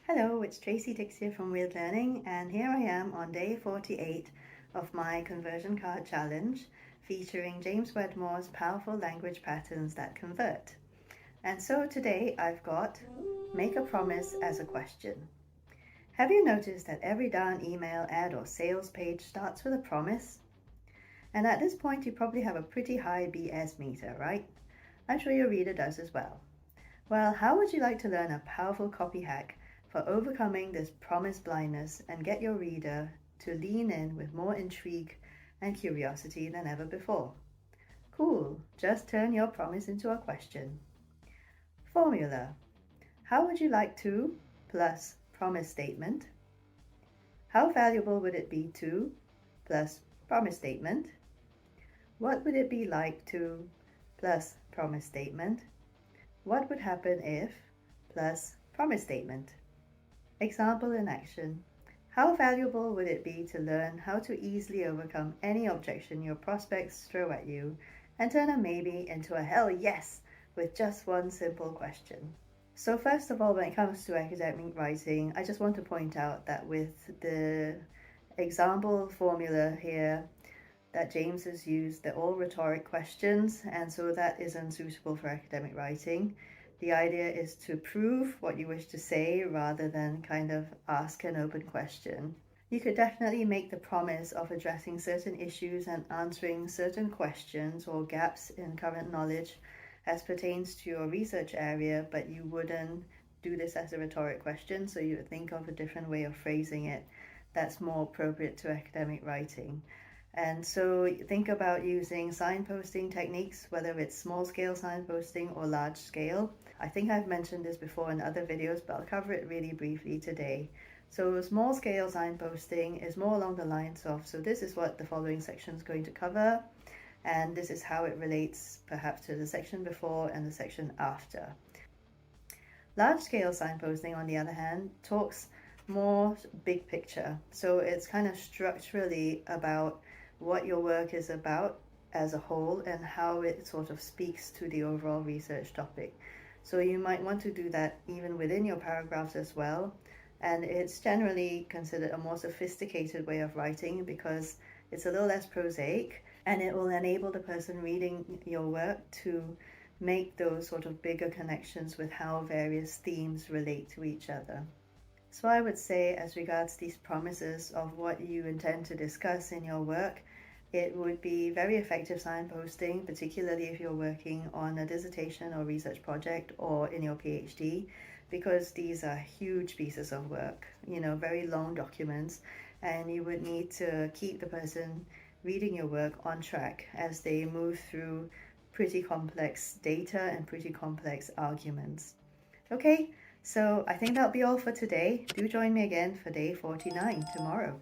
Hello, it's Tracy Dix here from Wyrd Learning, and here I am on day 48 of my conversion card challenge featuring James Wedmore's powerful language patterns that convert. And so today I've got make a promise as a question. Have you noticed that every darn email, ad or sales page starts with a promise? And at this point you probably have a pretty high BS meter, right? I'm sure your reader does as well. Well, how would you like to learn a powerful copy hack for overcoming this promise blindness and get your reader to lean in with more intrigue and curiosity than ever before? Cool, just turn your promise into a question. Formula. How would you like to plus promise statement? How valuable would it be to plus promise statement? What would it be like to plus promise statement? What would happen if plus promise statement? Example in action. How valuable would it be to learn how to easily overcome any objection your prospects throw at you and turn a maybe into a hell yes with just one simple question? So first of all, when it comes to academic writing, I just want to point out that with the example formula here that James has used, they're all rhetoric questions, and so that isn't suitable for academic writing. The idea is to prove what you wish to say rather than kind of ask an open question. You could definitely make the promise of addressing certain issues and answering certain questions or gaps in current knowledge as pertains to your research area, but you wouldn't do this as a rhetoric question, so you would think of a different way of phrasing it that's more appropriate to academic writing. And so think about using signposting techniques, whether it's small scale signposting or large scale. I think I've mentioned this before in other videos, but I'll cover it really briefly today. So small scale signposting is more along the lines of, so this is what the following section is going to cover, and this is how it relates perhaps to the section before and the section after. Large scale signposting, on the other hand, talks more big picture. So it's kind of structurally about what your work is about as a whole and how it sort of speaks to the overall research topic. So you might want to do that even within your paragraphs as well. And it's generally considered a more sophisticated way of writing because it's a little less prosaic, and it will enable the person reading your work to make those sort of bigger connections with how various themes relate to each other. So I would say, as regards these promises of what you intend to discuss in your work, it would be very effective signposting, particularly if you're working on a dissertation or research project or in your PhD, because these are huge pieces of work, very long documents, and you would need to keep the person reading your work on track as they move through pretty complex data and pretty complex arguments. Okay, so I think that'll be all for today. Do join me again for day 49 tomorrow.